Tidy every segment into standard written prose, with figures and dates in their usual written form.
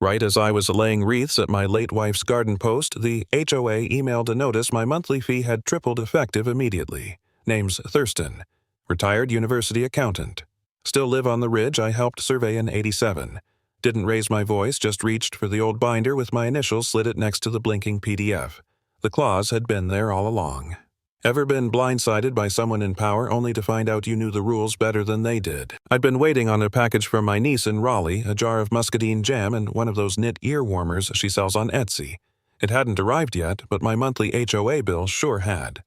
Right as I was laying wreaths at my late wife's garden post, the HOA emailed a notice my monthly fee had tripled effective immediately. Name's Thurston. Retired university accountant. Still live on the ridge I helped survey in '87. Didn't raise my voice, just reached for the old binder with my initials, slid it next to the blinking PDF. The clause had been there all along. Ever been blindsided by someone in power only to find out you knew the rules better than they did? I'd been waiting on a package from my niece in Raleigh, a jar of muscadine jam and one of those knit ear warmers she sells on Etsy. It hadn't arrived yet, but my monthly HOA bill sure had.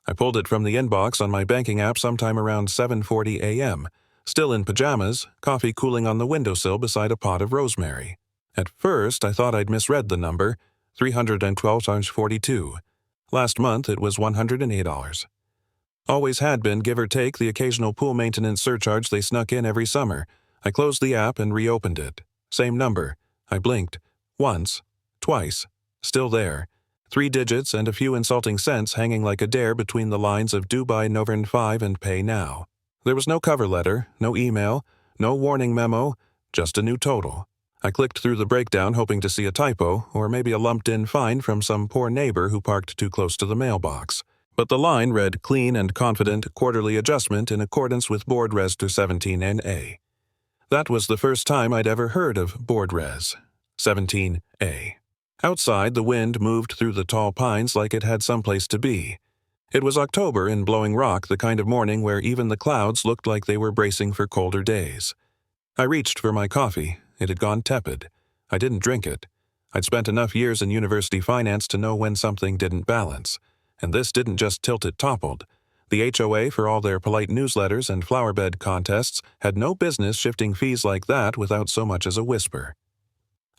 I pulled it from the inbox on my banking app sometime around 7:40 a.m., still in pajamas, coffee cooling on the windowsill beside a pot of rosemary. At first, I thought I'd misread the number, $312.42. Last month, it was $108. Always had been, give or take, the occasional pool maintenance surcharge they snuck in every summer. I closed the app and reopened it. Same number. I blinked. Once. Twice. Still there. 3 digits and a few insulting cents hanging like a dare between the lines of due by November 5 and pay now. There was no cover letter, no email, no warning memo, just a new total. I clicked through the breakdown hoping to see a typo, or maybe a lumped-in fine from some poor neighbor who parked too close to the mailbox. But the line read clean and confident quarterly adjustment in accordance with Board Res 17NA. That was the first time I'd ever heard of Board Res 17A. Outside, the wind moved through the tall pines like it had someplace to be. It was October in Blowing Rock, the kind of morning where even the clouds looked like they were bracing for colder days. I reached for my coffee. It had gone tepid. I didn't drink it. I'd spent enough years in university finance to know when something didn't balance. And this didn't just tilt, it toppled. The HOA, for all their polite newsletters and flowerbed contests, had no business shifting fees like that without so much as a whisper.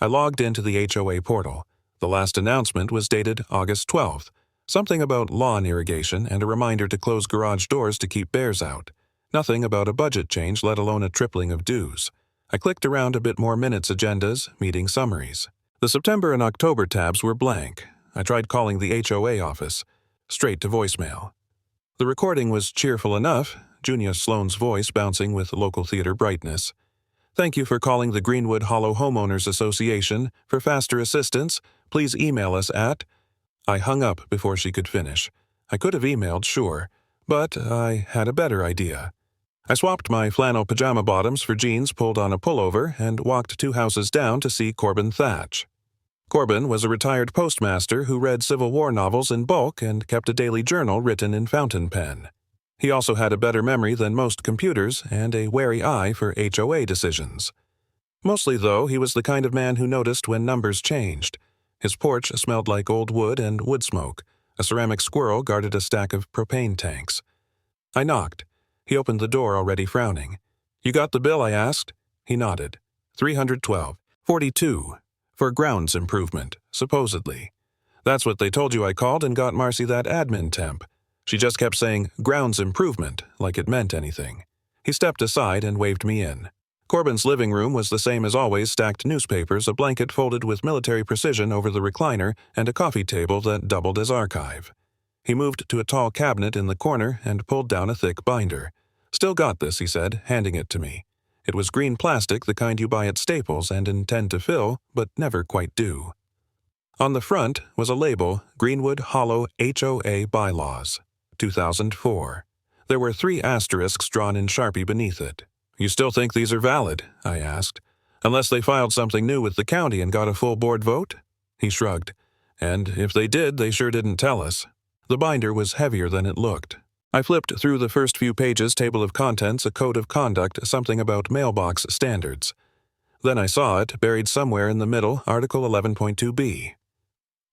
I logged into the HOA portal. The last announcement was dated August 12th. Something about lawn irrigation and a reminder to close garage doors to keep bears out. Nothing about a budget change, let alone a tripling of dues. I clicked around a bit more minutes agendas, meeting summaries. The September and October tabs were blank. I tried calling the HOA office. Straight to voicemail. The recording was cheerful enough, Junia Sloan's voice bouncing with local theater brightness. Thank you for calling the Greenwood Hollow Homeowners Association. For faster assistance, please email us at... I hung up before she could finish. I could have emailed, sure, but I had a better idea. I swapped my flannel pajama bottoms for jeans pulled on a pullover and walked 2 houses down to see Corbin Thatch. Corbin was a retired postmaster who read Civil War novels in bulk and kept a daily journal written in fountain pen. He also had a better memory than most computers and a wary eye for HOA decisions. Mostly, though, he was the kind of man who noticed when numbers changed. His porch smelled like old wood and wood smoke. A ceramic squirrel guarded a stack of propane tanks. I knocked. He opened the door, already frowning. You got the bill, I asked. He nodded. $312.42. For grounds improvement, supposedly. That's what they told you I called and got Marcy that admin temp. She just kept saying grounds improvement, like it meant anything. He stepped aside and waved me in. Corbin's living room was the same as always, stacked newspapers, a blanket folded with military precision over the recliner, and a coffee table that doubled as archive. He moved to a tall cabinet in the corner and pulled down a thick binder. Still got this, he said, handing it to me. It was green plastic, the kind you buy at Staples and intend to fill, but never quite do. On the front was a label, Greenwood Hollow HOA Bylaws, 2004. There were 3 asterisks drawn in Sharpie beneath it. You still think these are valid? I asked. Unless they filed something new with the county and got a full board vote? He shrugged. And if they did, they sure didn't tell us. The binder was heavier than it looked. I flipped through the first few pages, table of contents, a code of conduct, something about mailbox standards. Then I saw it, buried somewhere in the middle, Article 11.2b.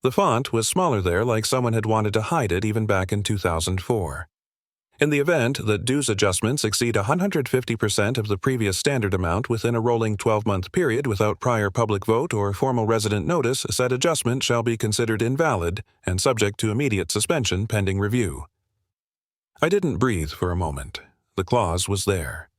The font was smaller there, like someone had wanted to hide it even back in 2004. In the event that dues adjustments exceed 150% of the previous standard amount within a rolling 12-month period without prior public vote or formal resident notice, said adjustment shall be considered invalid and subject to immediate suspension pending review. I didn't breathe for a moment. The clause was there.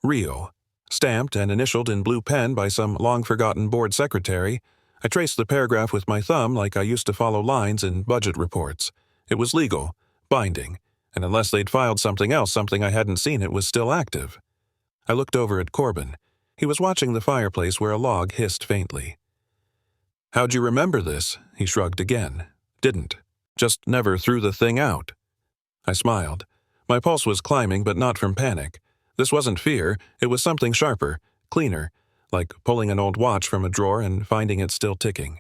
Real. Stamped and initialed in blue pen by some long-forgotten board secretary. I traced the paragraph with my thumb like I used to follow lines in budget reports. It was legal, binding, and unless they'd filed something else, something I hadn't seen, it was still active. I looked over at Corbin. He was watching the fireplace where a log hissed faintly. "How'd you remember this?" He shrugged again. "Didn't. Just never threw the thing out." I smiled. My pulse was climbing, but not from panic. This wasn't fear, it was something sharper, cleaner, like pulling an old watch from a drawer and finding it still ticking.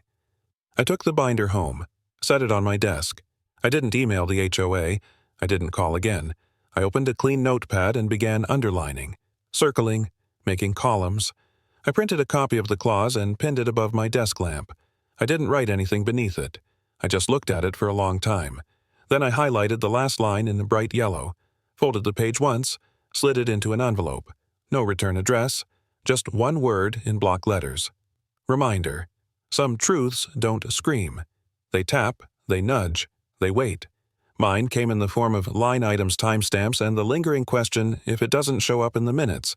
I took the binder home, set it on my desk. I didn't email the HOA. I didn't call again. I opened a clean notepad and began underlining, circling, making columns. I printed a copy of the clause and pinned it above my desk lamp. I didn't write anything beneath it. I just looked at it for a long time. Then I highlighted the last line in bright yellow, folded the page once, slid it into an envelope. No return address, just one word in block letters. Reminder. Some truths don't scream. They tap, they nudge, they wait. Mine came in the form of line items, timestamps, and the lingering question if it doesn't show up in the minutes.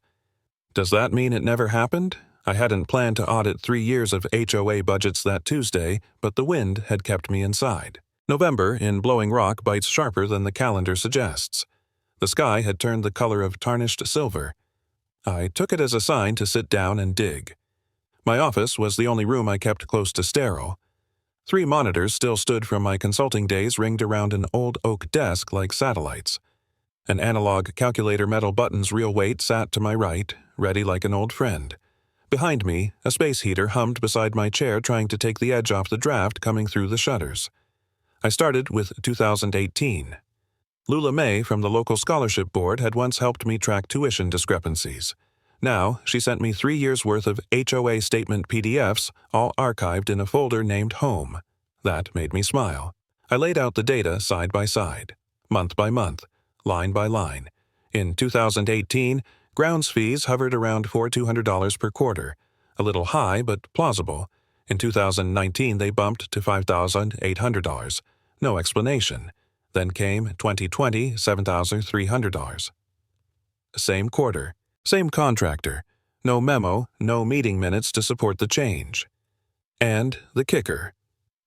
Does that mean it never happened? I hadn't planned to audit 3 years of HOA budgets that Tuesday, but the wind had kept me inside. November in Blowing Rock bites sharper than the calendar suggests. The sky had turned the color of tarnished silver. I took it as a sign to sit down and dig. My office was the only room I kept close to sterile. 3 monitors still stood from my consulting days ringed around an old oak desk like satellites. An analog calculator metal buttons real weight sat to my right, ready like an old friend. Behind me, a space heater hummed beside my chair trying to take the edge off the draft coming through the shutters. I started with 2018. Lula May from the local scholarship board had once helped me track tuition discrepancies. Now, she sent me 3 years' worth of HOA statement PDFs, all archived in a folder named Home. That made me smile. I laid out the data side by side, month by month, line by line. In 2018, grounds fees hovered around $4,200 per quarter, a little high but plausible. In 2019, they bumped to $5,800. No explanation. Then came 2020, $7,300. Same quarter. Same contractor. No memo, no meeting minutes to support the change. And the kicker.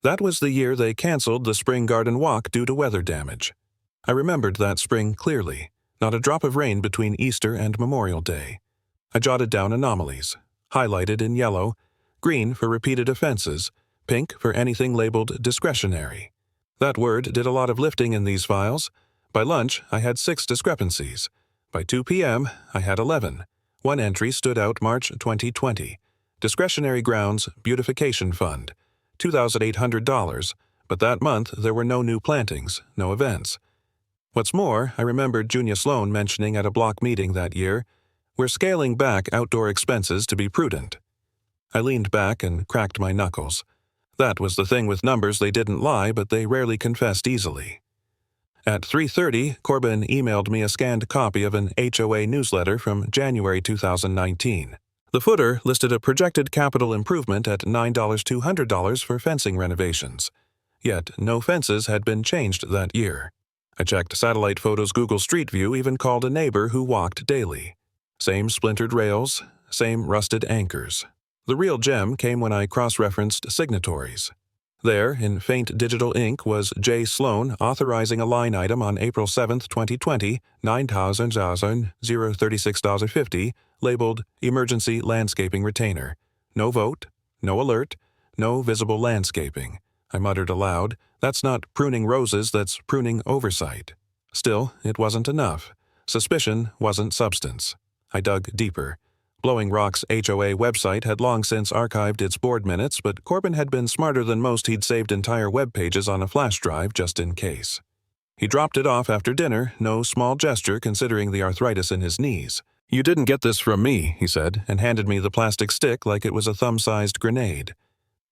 That was the year they canceled the spring garden walk due to weather damage. I remembered that spring clearly. Not a drop of rain between Easter and Memorial Day. I jotted down anomalies, highlighted in yellow, green for repeated offenses, pink for anything labeled discretionary. That word did a lot of lifting in these files. By lunch, I had 6 discrepancies. By 2 p.m., I had 11. One entry stood out March 2020. Discretionary Grounds Beautification Fund, $2,800, but that month there were no new plantings, no events. What's more, I remembered Junia Sloan mentioning at a block meeting that year, "We're scaling back outdoor expenses to be prudent." I leaned back and cracked my knuckles. That was the thing with numbers, they didn't lie, but they rarely confessed easily. At 3:30, Corbin emailed me a scanned copy of an HOA newsletter from January 2019. The footer listed a projected capital improvement at $9,200 for fencing renovations. Yet no fences had been changed that year. I checked satellite photos. Google Street View even called a neighbor who walked daily. Same splintered rails, same rusted anchors. The real gem came when I cross-referenced signatories. There, in faint digital ink, was J. Sloan authorizing a line item on April 7, 2020, $9,036.50, labeled Emergency Landscaping Retainer. No vote, no alert, no visible landscaping. I muttered aloud, "That's not pruning roses, that's pruning oversight." Still, it wasn't enough. Suspicion wasn't substance. I dug deeper. Blowing Rock's HOA website had long since archived its board minutes, but Corbin had been smarter than most. He'd saved entire web pages on a flash drive just in case. He dropped it off after dinner, no small gesture considering the arthritis in his knees. "You didn't get this from me," he said, and handed me the plastic stick like it was a thumb-sized grenade.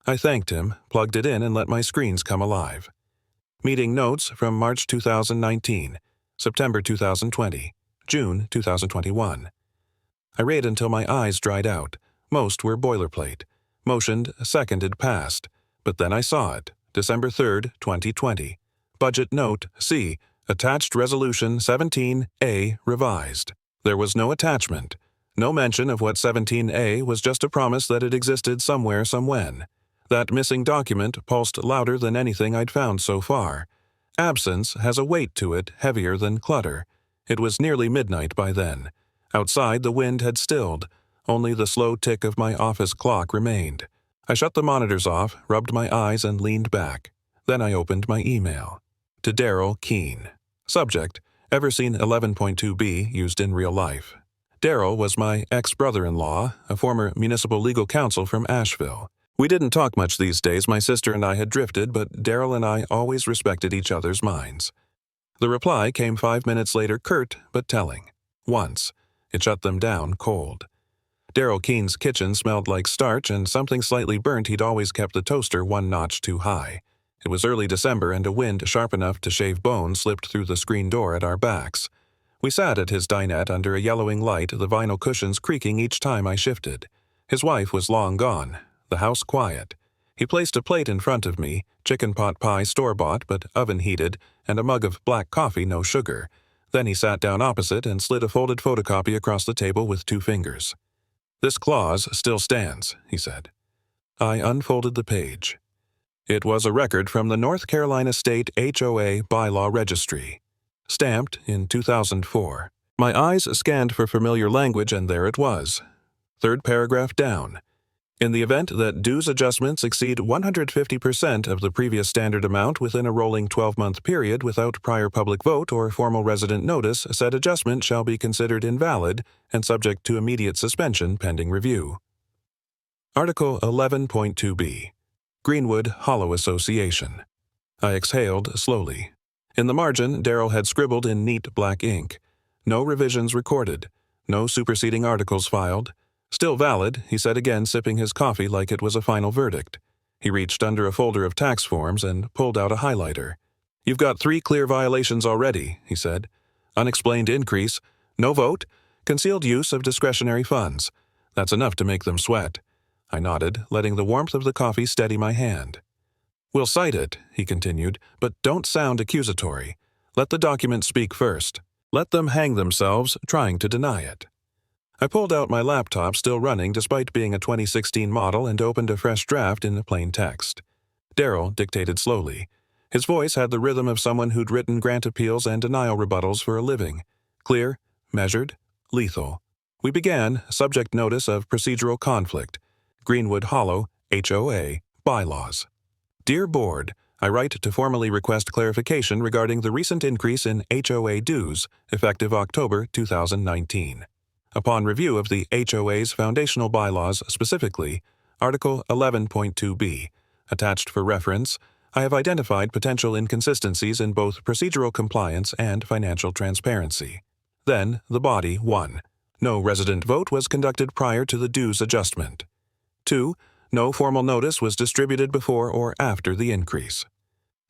I thanked him, plugged it in, and let my screens come alive. Meeting notes from March 2019, September 2020, June 2021. I read until my eyes dried out. Most were boilerplate. Motioned, seconded, passed. But then I saw it. December 3, 2020. Budget Note C. Attached Resolution 17A revised. There was no attachment. No mention of what 17A was, just a promise that it existed somewhere somewhen. That missing document pulsed louder than anything I'd found so far. Absence has a weight to it heavier than clutter. It was nearly midnight by then. Outside, the wind had stilled. Only the slow tick of my office clock remained. I shut the monitors off, rubbed my eyes, and leaned back. Then I opened my email. To Daryl Keene. Subject: Ever seen 11.2b used in real life? Daryl was my ex-brother-in-law, a former municipal legal counsel from Asheville. We didn't talk much these days. My sister and I had drifted, but Daryl and I always respected each other's minds. The reply came 5 minutes later, curt but telling. Once. It shut them down cold. Daryl Keene's kitchen smelled like starch and something slightly burnt. He'd always kept the toaster one notch too high. It was early December, and a wind sharp enough to shave bones slipped through the screen door at our backs. We sat at his dinette under a yellowing light, the vinyl cushions creaking each time I shifted. His wife was long gone, the house quiet. He placed a plate in front of me, chicken pot pie store-bought but oven-heated, and a mug of black coffee, no sugar. Then he sat down opposite and slid a folded photocopy across the table with 2 fingers. "This clause still stands," he said. I unfolded the page. It was a record from the North Carolina State HOA Bylaw Registry. Stamped in 2004. My eyes scanned for familiar language, and there it was. 3rd paragraph down. In the event that dues adjustments exceed 150% of the previous standard amount within a rolling 12-month period without prior public vote or formal resident notice, said adjustment shall be considered invalid and subject to immediate suspension pending review. Article 11.2b. Greenwood Hollow Association. I exhaled slowly. In the margin, Daryl had scribbled in neat black ink. No revisions recorded. No superseding articles filed. Still valid, he said again, sipping his coffee like it was a final verdict. He reached under a folder of tax forms and pulled out a highlighter. "You've got 3 clear violations already," he said. "Unexplained increase, no vote, concealed use of discretionary funds. That's enough to make them sweat." I nodded, letting the warmth of the coffee steady my hand. "We'll cite it," he continued, "but don't sound accusatory. Let the document speak first. Let them hang themselves trying to deny it." I pulled out my laptop, still running despite being a 2016 model, and opened a fresh draft in plain text. Daryl dictated slowly. His voice had the rhythm of someone who'd written grant appeals and denial rebuttals for a living. Clear, measured, lethal. We began, subject notice of procedural conflict. Greenwood Hollow, HOA, bylaws. Dear Board, I write to formally request clarification regarding the recent increase in HOA dues, effective October 2019. Upon review of the HOA's foundational bylaws, specifically Article 11.2b, attached for reference, I have identified potential inconsistencies in both procedural compliance and financial transparency. Then, the body 1. No resident vote was conducted prior to the dues adjustment. 2. No formal notice was distributed before or after the increase.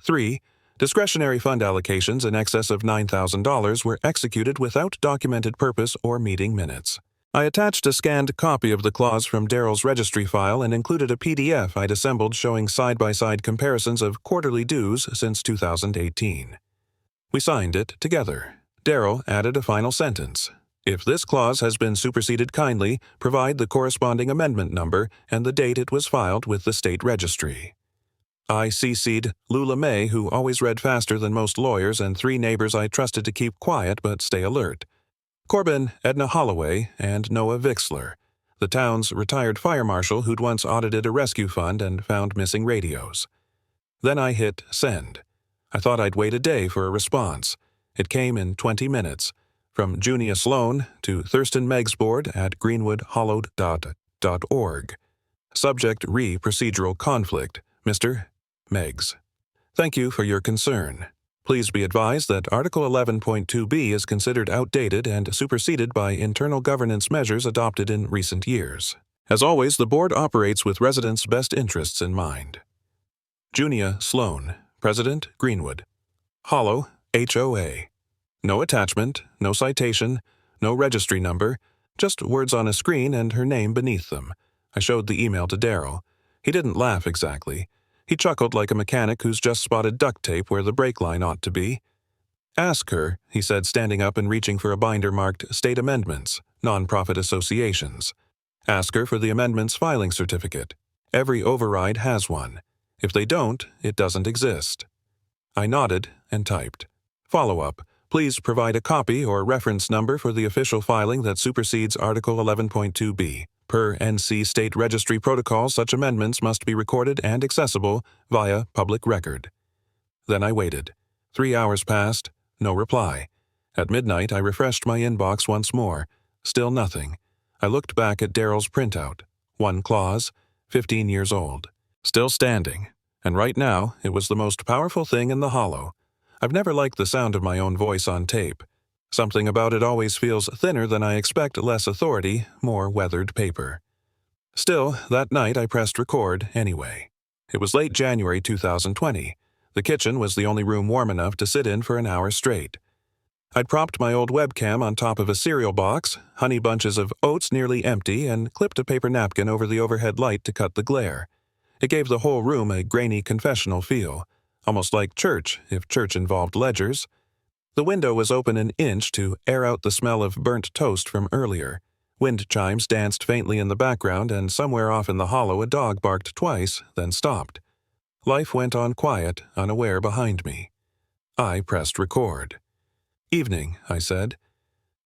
3. Discretionary fund allocations in excess of $9,000 were executed without documented purpose or meeting minutes. I attached a scanned copy of the clause from Daryl's registry file and included a PDF I'd assembled showing side-by-side comparisons of quarterly dues since 2018. We signed it together. Daryl added a final sentence. If this clause has been superseded, kindly provide the corresponding amendment number and the date it was filed with the state registry. I CC'd Lula May, who always read faster than most lawyers, and 3 neighbors I trusted to keep quiet but stay alert. Corbin Edna Holloway and Noah Vixler, the town's retired fire marshal who'd once audited a rescue fund and found missing radios. Then I hit send. I thought I'd wait a day for a response. It came in 20 minutes. From Junia Sloan to Thurston Megsboard at greenwoodhollowed.org. Subject procedural conflict. Mr. Meggs. Thank you for your concern. Please be advised that Article 11.2b is considered outdated and superseded by internal governance measures adopted in recent years. As always, the Board operates with residents' best interests in mind. Junia Sloan, President, Greenwood. Hollow, HOA. No attachment, no citation, no registry number, just words on a screen and her name beneath them. I showed the email to Daryl. He didn't laugh exactly. He chuckled like a mechanic who's just spotted duct tape where the brake line ought to be. "Ask her," he said, standing up and reaching for a binder marked State Amendments, Nonprofit Associations. "Ask her for the amendment's filing certificate. Every override has one. If they don't, it doesn't exist." I nodded and typed. Follow-up. Please provide a copy or reference number for the official filing that supersedes Article 11.2b. Per NC State Registry Protocol, such amendments must be recorded and accessible via public record. Then I waited. 3 hours passed, no reply. At midnight, I refreshed my inbox once more. Still nothing. I looked back at Daryl's printout. One clause, 15 years old. Still standing. And right now, it was the most powerful thing in the hollow. I've never liked the sound of my own voice on tape. Something about it always feels thinner than I expect, less authority, more weathered paper. Still, that night I pressed record anyway. It was late January 2020. The kitchen was the only room warm enough to sit in for an hour straight. I'd propped my old webcam on top of a cereal box, honey bunches of oats nearly empty, and clipped a paper napkin over the overhead light to cut the glare. It gave the whole room a grainy confessional feel, almost like church if church involved ledgers. The window was open an inch to air out the smell of burnt toast from earlier. Wind chimes danced faintly in the background, and somewhere off in the hollow a dog barked twice, then stopped. Life went on quiet, unaware behind me. I pressed record. "Evening," I said.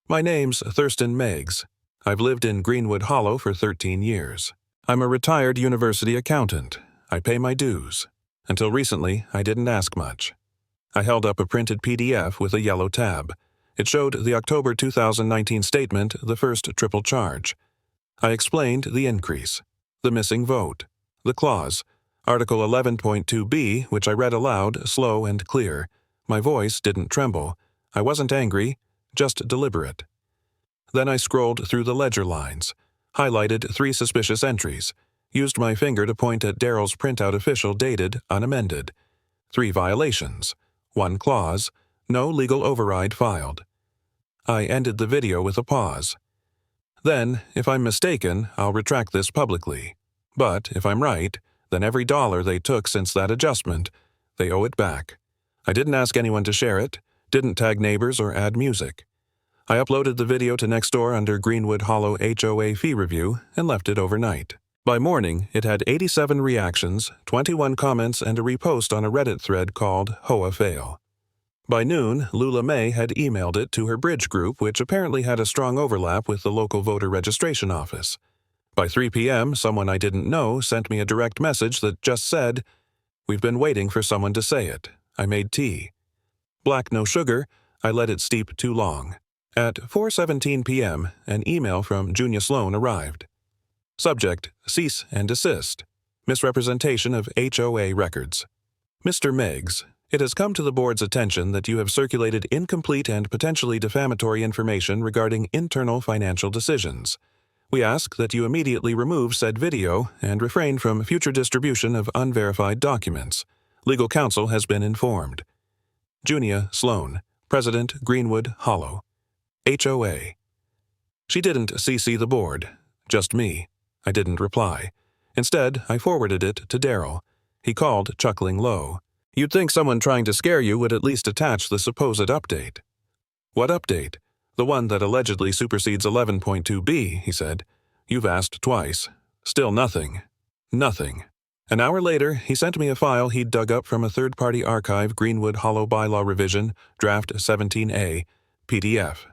"My name's Thurston Meggs. I've lived in Greenwood Hollow for 13 years. I'm a retired university accountant. I pay my dues. Until recently, I didn't ask much." I held up a printed PDF with a yellow tab. It showed the October 2019 statement, the first triple charge. I explained the increase, the missing vote, the clause, Article 11.2b, which I read aloud, slow and clear. My voice didn't tremble. I wasn't angry, just deliberate. Then I scrolled through the ledger lines, highlighted 3 suspicious entries, used my finger to point at Daryl's printout official dated, unamended. 3 violations. 1 clause, no legal override filed. I ended the video with a pause. Then, if I'm mistaken, I'll retract this publicly. But if I'm right, then every dollar they took since that adjustment, they owe it back. I didn't ask anyone to share it, didn't tag neighbors or add music. I uploaded the video to Nextdoor under Greenwood Hollow HOA fee review and left it overnight. By morning, it had 87 reactions, 21 comments, and a repost on a Reddit thread called HOA Fail. By noon, Lula May had emailed it to her Bridge group, which apparently had a strong overlap with the local voter registration office. By 3 p.m., someone I didn't know sent me a direct message that just said, "We've been waiting for someone to say it. I made tea." Black no sugar, I let it steep too long. At 4:17 p.m., an email from Junia Sloan arrived. Subject, cease and desist. Misrepresentation of HOA records. Mr. Meggs, it has come to the board's attention that you have circulated incomplete and potentially defamatory information regarding internal financial decisions. We ask that you immediately remove said video and refrain from future distribution of unverified documents. Legal counsel has been informed. Junia Sloan, President, Greenwood Hollow. HOA. She didn't CC the board, just me. I didn't reply. Instead, I forwarded it to Daryl. He called, chuckling low. "You'd think someone trying to scare you would at least attach the supposed update." "What update?" "The one that allegedly supersedes 11.2b, he said. "You've asked twice. Still nothing. Nothing." An hour later, he sent me a file he'd dug up from a third-party archive, Greenwood Hollow Bylaw Revision, Draft 17A, PDF.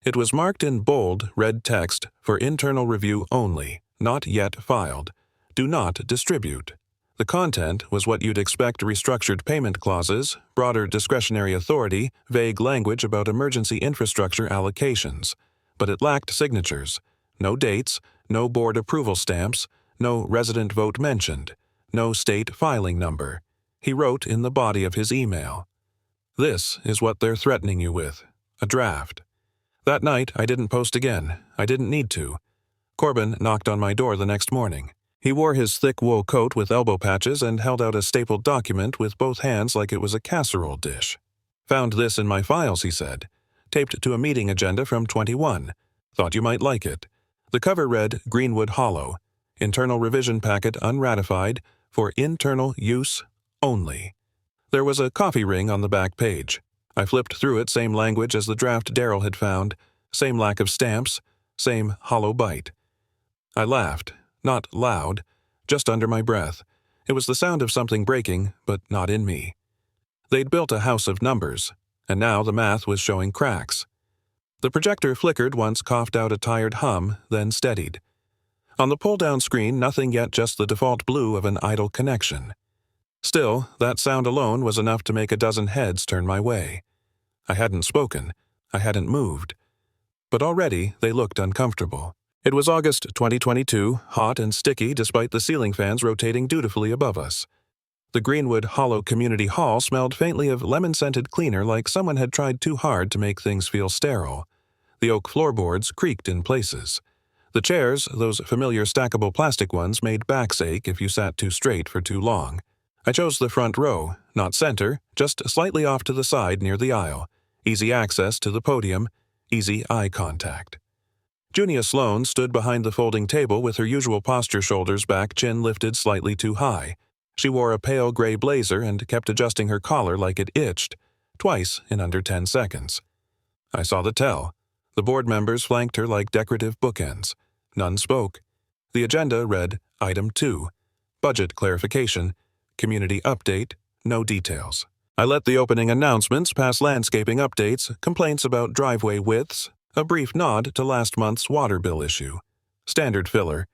It was marked in bold, red text, for internal review only, not yet filed. Do not distribute. The content was what you'd expect restructured payment clauses, broader discretionary authority, vague language about emergency infrastructure allocations. But it lacked signatures. No dates, no board approval stamps, no resident vote mentioned, no state filing number. He wrote in the body of his email, "This is what they're threatening you with. A draft." That night, I didn't post again. I didn't need to. Corbin knocked on my door the next morning. He wore his thick wool coat with elbow patches and held out a stapled document with both hands like it was a casserole dish. "Found this in my files," he said. "Taped to a meeting agenda from 21. Thought you might like it." The cover read Greenwood Hollow. Internal revision packet unratified for internal use only. There was a coffee ring on the back page. I flipped through it, same language as the draft Daryl had found, same lack of stamps, same hollow bite. I laughed, not loud, just under my breath. It was the sound of something breaking, but not in me. They'd built a house of numbers, and now the math was showing cracks. The projector flickered once, coughed out a tired hum, then steadied. On the pull-down screen, nothing yet, just the default blue of an idle connection. Still, that sound alone was enough to make a dozen heads turn my way. I hadn't spoken. I hadn't moved. But already they looked uncomfortable. It was August 2022, hot and sticky despite the ceiling fans rotating dutifully above us. The Greenwood Hollow Community Hall smelled faintly of lemon-scented cleaner, like someone had tried too hard to make things feel sterile. The oak floorboards creaked in places. The chairs, those familiar stackable plastic ones, made backs ache if you sat too straight for too long. I chose the front row, not center, just slightly off to the side near the aisle. Easy access to the podium, easy eye contact. Junia Sloan stood behind the folding table with her usual posture, shoulders back, chin lifted slightly too high. She wore a pale gray blazer and kept adjusting her collar like it itched, twice in under 10 seconds. I saw the tell. The board members flanked her like decorative bookends. None spoke. The agenda read Item 2, Budget Clarification, Community Update, no details. I let the opening announcements pass landscaping updates, complaints about driveway widths, a brief nod to last month's water bill issue. Standard filler.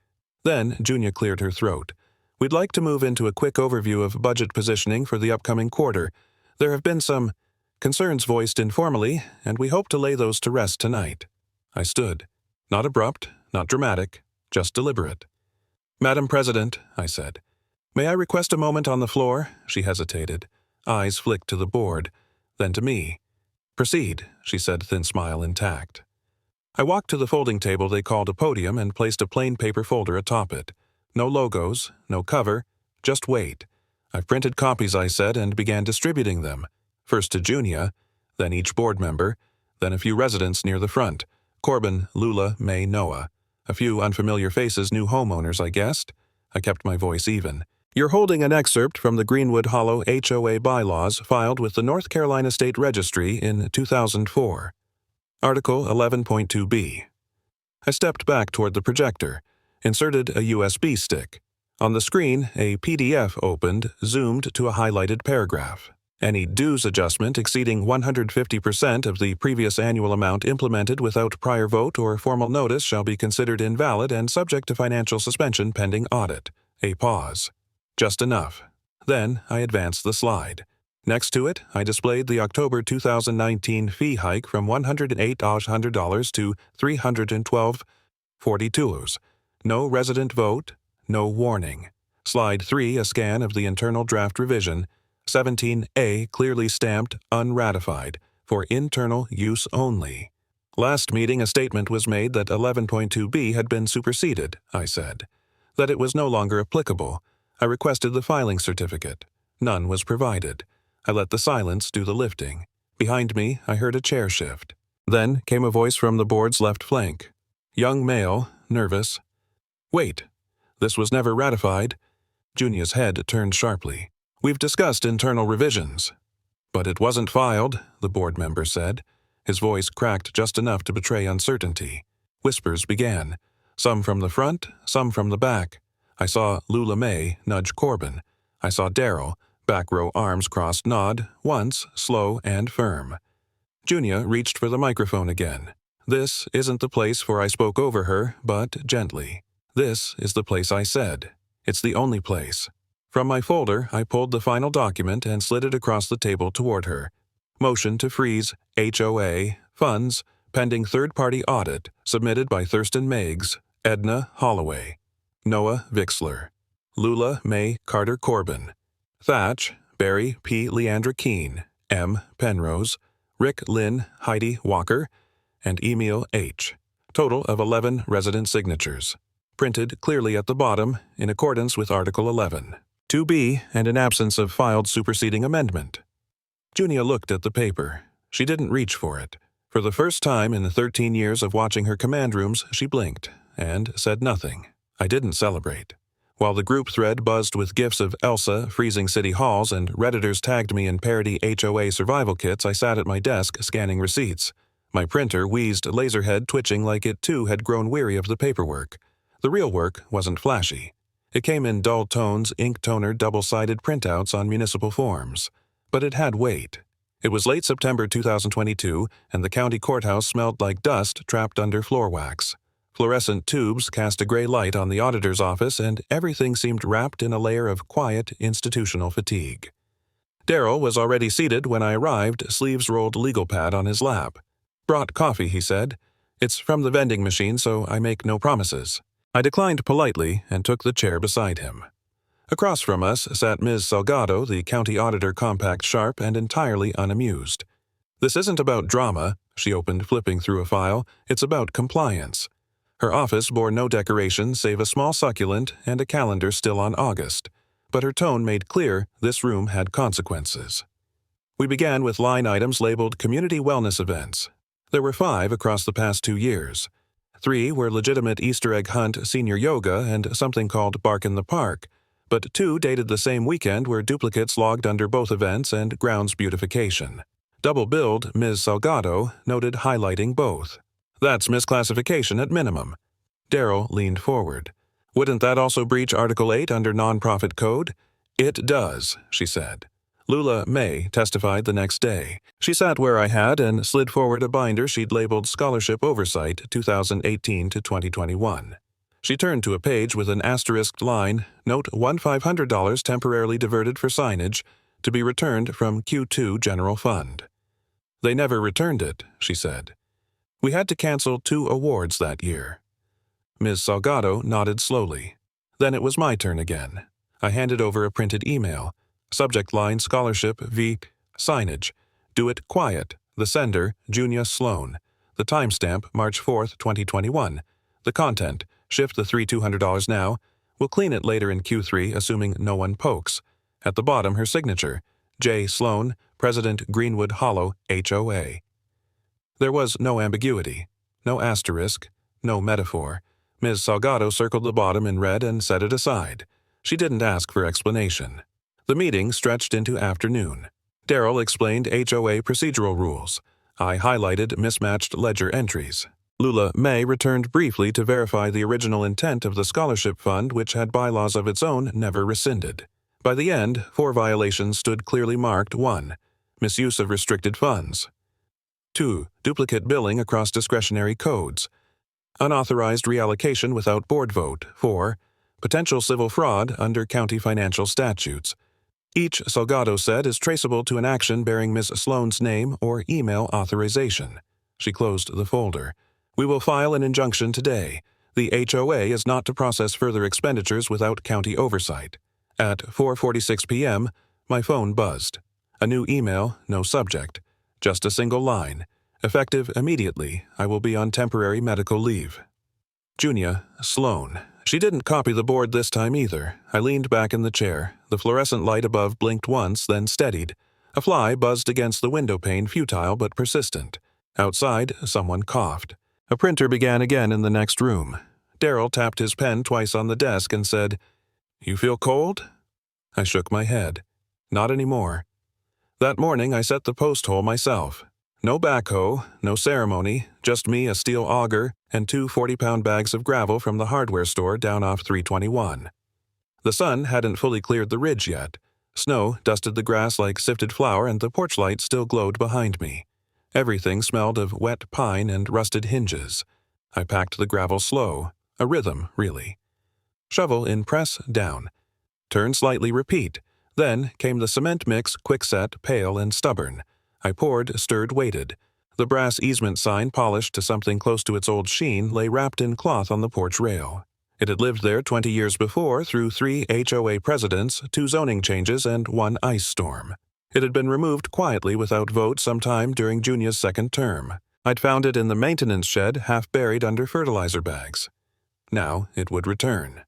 Then Junia cleared her throat. We'd like to move into a quick overview of budget positioning for the upcoming quarter. There have been some concerns voiced informally, and we hope to lay those to rest tonight. I stood. Not abrupt, not dramatic, just deliberate. Madam President, I said. May I request a moment on the floor? She hesitated. Eyes flicked to the board, then to me. Proceed, she said, thin smile intact. I walked to the folding table they called a podium and placed a plain paper folder atop it. No logos, no cover, just weight. I've printed copies, I said, and began distributing them. First to Junia, then each board member, then a few residents near the front. Corbin, Lula, May, Noah. A few unfamiliar faces, new homeowners, I guessed. I kept my voice even. You're holding an excerpt from the Greenwood Hollow HOA bylaws filed with the North Carolina State Registry in 2004. Article 11.2b. I stepped back toward the projector, inserted a USB stick. On the screen, a PDF opened, zoomed to a highlighted paragraph. Any dues adjustment exceeding 150% of the previous annual amount implemented without prior vote or formal notice shall be considered invalid and subject to financial suspension pending audit. A pause. Just enough. Then I advanced the slide. Next to it, I displayed the October 2019 fee hike from $108 to $312.42. No resident vote, no warning. Slide 3, a scan of the internal draft revision. 17A, clearly stamped, unratified, for internal use only. Last meeting, a statement was made that 11.2b had been superseded, I said. That it was no longer applicable. I requested the filing certificate. None was provided. I let the silence do the lifting. Behind me, I heard a chair shift. Then came a voice from the board's left flank. Young male, nervous. Wait, this was never ratified. Junia's head turned sharply. We've discussed internal revisions. But it wasn't filed, the board member said. His voice cracked just enough to betray uncertainty. Whispers began. Some from the front, some from the back. I saw Lula May nudge Corbin. I saw Darryl, back row arms crossed, nod, once, slow and firm. Junia reached for the microphone again. This isn't the place for I spoke over her, but gently. This is the place I said. It's the only place. From my folder, I pulled the final document and slid it across the table toward her. Motion to freeze HOA funds pending third-party audit submitted by Thurston Meigs, Edna Holloway, Noah Vixler, Lula May Carter Corbin, Thatch Barry P. Leandra Keene, M. Penrose, Rick Lynn Heidi Walker, and Emil H. Total of 11 resident signatures. Printed clearly at the bottom, in accordance with Article 11. 2b, and in absence of filed superseding amendment. Junia looked at the paper. She didn't reach for it. For the first time in the 13 years of watching her command rooms, she blinked, and said nothing. I didn't celebrate. While the group thread buzzed with gifs of Elsa freezing city halls and Redditors tagged me in parody HOA survival kits, I sat at my desk scanning receipts. My printer wheezed, laserhead twitching like it too had grown weary of the paperwork. The real work wasn't flashy. It came in dull tones, ink toner, double-sided printouts on municipal forms. But it had weight. It was late September 2022, and the county courthouse smelled like dust trapped under floor wax. Fluorescent tubes cast a gray light on the auditor's office, and everything seemed wrapped in a layer of quiet, institutional fatigue. Darrell was already seated when I arrived, sleeves rolled legal pad on his lap. "Brought coffee," he said. "It's from the vending machine, so I make no promises." I declined politely and took the chair beside him. Across from us sat Ms. Salgado, the county auditor, compact, sharp, and entirely unamused. "This isn't about drama," she opened, flipping through a file. "It's about compliance." Her office bore no decoration save a small succulent and a calendar still on August, but her tone made clear this room had consequences. We began with line items labeled Community Wellness Events. There were 5 across the past 2 years. 3 were legitimate Easter egg hunt, senior yoga, and something called Bark in the Park, but 2 dated the same weekend were duplicates logged under both events and grounds beautification. Double-billed Ms. Salgado noted highlighting both. "That's misclassification at minimum." Darrell leaned forward. "Wouldn't that also breach Article 8 under Nonprofit Code?" "It does," she said. Lula May testified the next day. She sat where I had and slid forward a binder she'd labeled Scholarship Oversight 2018 to 2021. She turned to a page with an asterisked line, "Note $1,500 temporarily diverted for signage, to be returned from Q2 General Fund." "They never returned it," she said. "We had to cancel 2 awards that year." Ms. Salgado nodded slowly. Then it was my turn again. I handed over a printed email. Subject line Scholarship v. Signage. Do it quiet. The sender, Junia Sloan. The timestamp, March 4th, 2021. The content, shift the $3,200 now. We'll clean it later in Q3, assuming no one pokes. At the bottom, her signature, J. Sloan, President Greenwood Hollow, HOA. There was no ambiguity, no asterisk, no metaphor. Ms. Salgado circled the bottom in red and set it aside. She didn't ask for explanation. The meeting stretched into afternoon. Darrell explained HOA procedural rules. I highlighted mismatched ledger entries. Lula May returned briefly to verify the original intent of the scholarship fund, which had bylaws of its own never rescinded. By the end, 4 violations stood clearly marked. 1. Misuse of restricted funds. 2. Duplicate billing across discretionary codes. Unauthorized reallocation without board vote. 4. Potential civil fraud under county financial statutes. Each, Salgado said, is traceable to an action bearing Ms. Sloan's name or email authorization. She closed the folder. "We will file an injunction today. The HOA is not to process further expenditures without county oversight." At 4:46 p.m., my phone buzzed. A new email, no subject. Just a single line. "Effective immediately. I will be on temporary medical leave." Junia Sloan. She didn't copy the board this time either. I leaned back in the chair. The fluorescent light above blinked once, then steadied. A fly buzzed against the window pane, futile but persistent. Outside, someone coughed. A printer began again in the next room. Darrell tapped his pen twice on the desk and said, "You feel cold?" I shook my head. "Not anymore." That morning I set the post hole myself. No backhoe, no ceremony, just me, a steel auger, and 2 40-pound bags of gravel from the hardware store down off 321. The sun hadn't fully cleared the ridge yet. Snow dusted the grass like sifted flour, and the porch light still glowed behind me. Everything smelled of wet pine and rusted hinges. I packed the gravel slow, a rhythm, really. Shovel in press, down. Turn slightly, repeat. Then came the cement mix, quickset, pale and stubborn. I poured, stirred, waited. The brass easement sign, polished to something close to its old sheen, lay wrapped in cloth on the porch rail. It had lived there 20 years before through 3 HOA presidents, 2 zoning changes, and 1 ice storm. It had been removed quietly without vote sometime during Junia's 2nd term. I'd found it in the maintenance shed, half buried under fertilizer bags. Now it would return.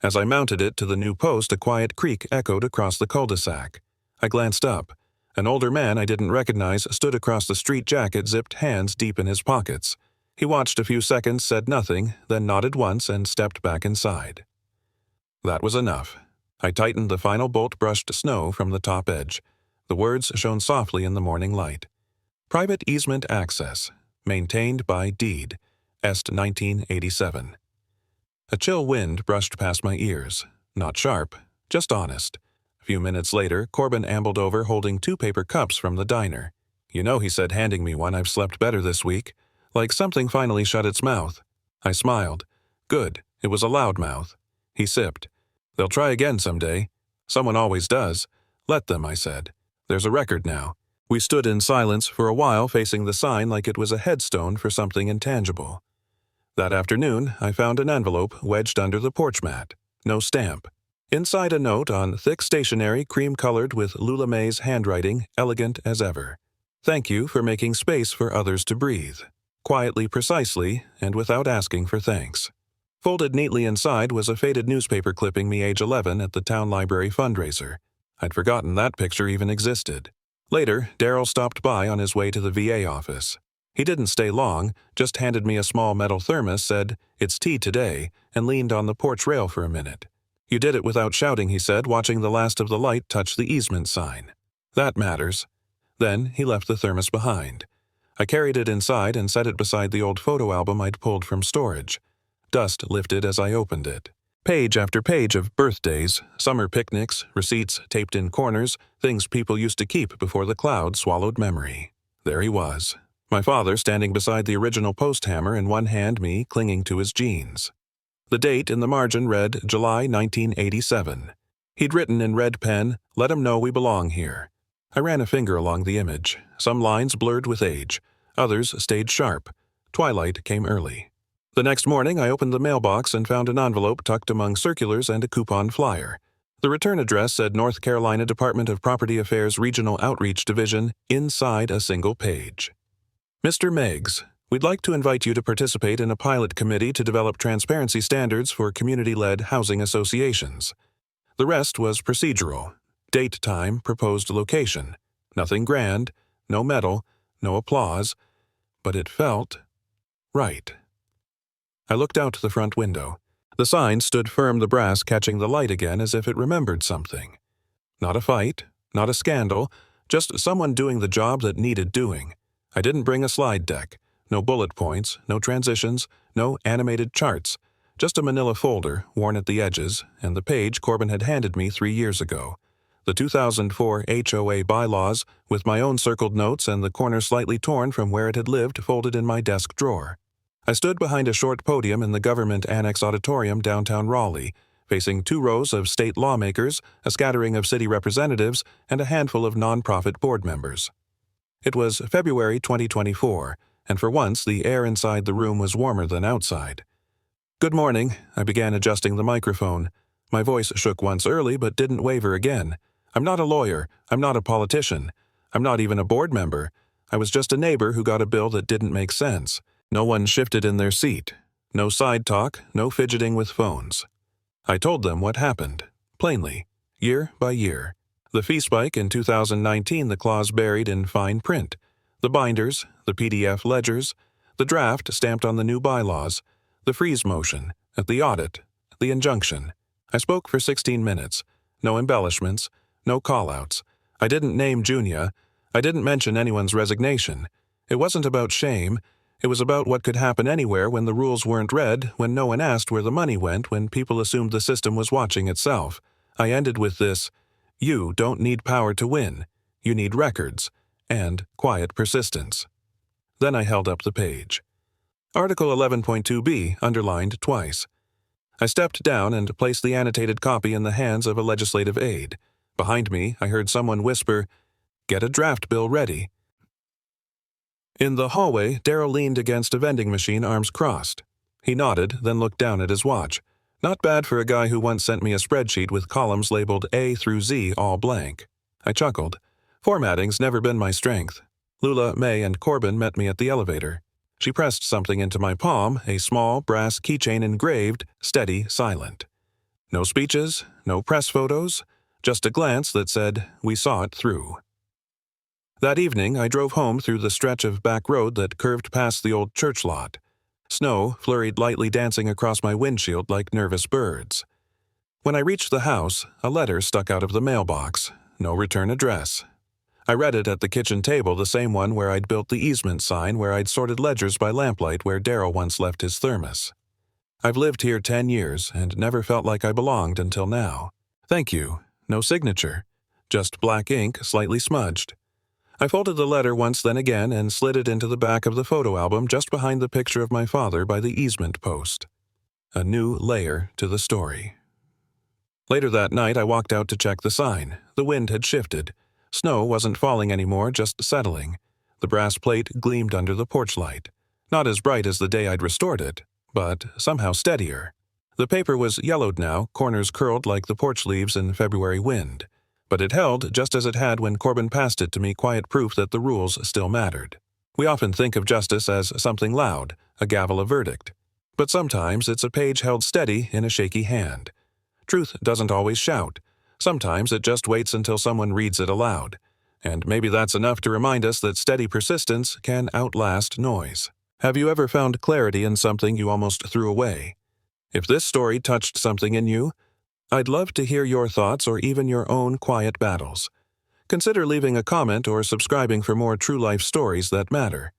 As I mounted it to the new post, a quiet creak echoed across the cul-de-sac. I glanced up. An older man I didn't recognize stood across the street, jacket zipped, hands deep in his pockets. He watched a few seconds, said nothing, then nodded once and stepped back inside. That was enough. I tightened the final bolt-brushed snow from the top edge. The words shone softly in the morning light. Private easement access. Maintained by deed. Est 1987. A chill wind brushed past my ears. Not sharp, just honest. A few minutes later, Corbin ambled over holding 2 paper cups from the diner. "You know," he said, handing me one, "I've slept better this week. Like something finally shut its mouth." I smiled. Good, it was a loudmouth. He sipped. They'll try again someday. Someone always does. Let them, I said. There's a record now. We stood in silence for a while, facing the sign like it was a headstone for something intangible. That afternoon, I found an envelope wedged under the porch mat. No stamp. Inside a note on thick stationery, cream-colored with Lula May's handwriting, elegant as ever. Thank you for making space for others to breathe. Quietly, precisely, and without asking for thanks. Folded neatly inside was a faded newspaper clipping me age 11 at the town library fundraiser. I'd forgotten that picture even existed. Later, Darryl stopped by on his way to the VA office. He didn't stay long, just handed me a small metal thermos, said, "It's tea today," and leaned on the porch rail for a minute. You did it without shouting, he said, watching the last of the light touch the easement sign. That matters. Then he left the thermos behind. I carried it inside and set it beside the old photo album I'd pulled from storage. Dust lifted as I opened it. Page after page of birthdays, summer picnics, receipts taped in corners, things people used to keep before the cloud swallowed memory. There he was. My father standing beside the original post hammer in one hand, me clinging to his jeans. The date in the margin read July 1987. He'd written in red pen, "Let 'em know we belong here." I ran a finger along the image. Some lines blurred with age. Others stayed sharp. Twilight came early. The next morning, I opened the mailbox and found an envelope tucked among circulars and a coupon flyer. The return address said North Carolina Department of Property Affairs Regional Outreach Division inside a single page. Mr. Meggs, we'd like to invite you to participate in a pilot committee to develop transparency standards for community-led housing associations. The rest was procedural. Date, time, proposed location. Nothing grand, no medal, no applause, but it felt right. I looked out the front window. The sign stood firm, the brass catching the light again as if it remembered something. Not a fight, not a scandal, just someone doing the job that needed doing. I didn't bring a slide deck. No bullet points, no transitions, no animated charts. Just a manila folder, worn at the edges, and the page Corbin had handed me 3 years ago. The 2004 HOA bylaws, with my own circled notes and the corner slightly torn from where it had lived folded in my desk drawer. I stood behind a short podium in the Government Annex Auditorium downtown Raleigh, facing 2 rows of state lawmakers, a scattering of city representatives, and a handful of nonprofit board members. It was February 2024, and for once the air inside the room was warmer than outside. "Good morning," I began adjusting the microphone. My voice shook once early but didn't waver again. "I'm not a lawyer. I'm not a politician. I'm not even a board member. I was just a neighbor who got a bill that didn't make sense. No one shifted in their seat. No side talk, no fidgeting with phones. I told them what happened, plainly, year by year. The fee spike in 2019, the clause buried in fine print. The binders, the PDF ledgers, the draft stamped on the new bylaws, the freeze motion, the audit, the injunction. I spoke for 16 minutes. No embellishments, no call-outs. I didn't name Junia. I didn't mention anyone's resignation. It wasn't about shame. It was about what could happen anywhere when the rules weren't read, when no one asked where the money went, when people assumed the system was watching itself. I ended with this: you don't need power to win. You need records and quiet persistence. Then I held up the page. Article 11.2b, underlined twice. I stepped down and placed the annotated copy in the hands of a legislative aide. Behind me, I heard someone whisper, "Get a draft bill ready." In the hallway, Darryl leaned against a vending machine, arms crossed. He nodded, then looked down at his watch. Not bad for a guy who once sent me a spreadsheet with columns labeled A through Z all blank. I chuckled. Formatting's never been my strength. Lula, May, and Corbin met me at the elevator. She pressed something into my palm, a small brass keychain engraved, steady, silent. No speeches, no press photos, just a glance that said, "We saw it through." That evening, I drove home through the stretch of back road that curved past the old church lot. Snow flurried lightly, dancing across my windshield like nervous birds. When I reached the house, a letter stuck out of the mailbox. No return address. I read it at the kitchen table, the same one where I'd built the easement sign, where I'd sorted ledgers by lamplight, where Darryl once left his thermos. I've lived here 10 years and never felt like I belonged until now. Thank you. No signature. Just black ink, slightly smudged. I folded the letter once then again and slid it into the back of the photo album just behind the picture of my father by the easement post. A new layer to the story. Later that night, I walked out to check the sign. The wind had shifted. Snow wasn't falling anymore, just settling. The brass plate gleamed under the porch light. Not as bright as the day I'd restored it, but somehow steadier. The paper was yellowed now, corners curled like the porch leaves in February wind. But it held just as it had when Corbin passed it to me, quiet proof that the rules still mattered. We often think of justice as something loud, a gavel of verdict. But sometimes it's a page held steady in a shaky hand. Truth doesn't always shout. Sometimes it just waits until someone reads it aloud. And maybe that's enough to remind us that steady persistence can outlast noise. Have you ever found clarity in something you almost threw away? If this story touched something in you, I'd love to hear your thoughts or even your own quiet battles. Consider leaving a comment or subscribing for more true life stories that matter.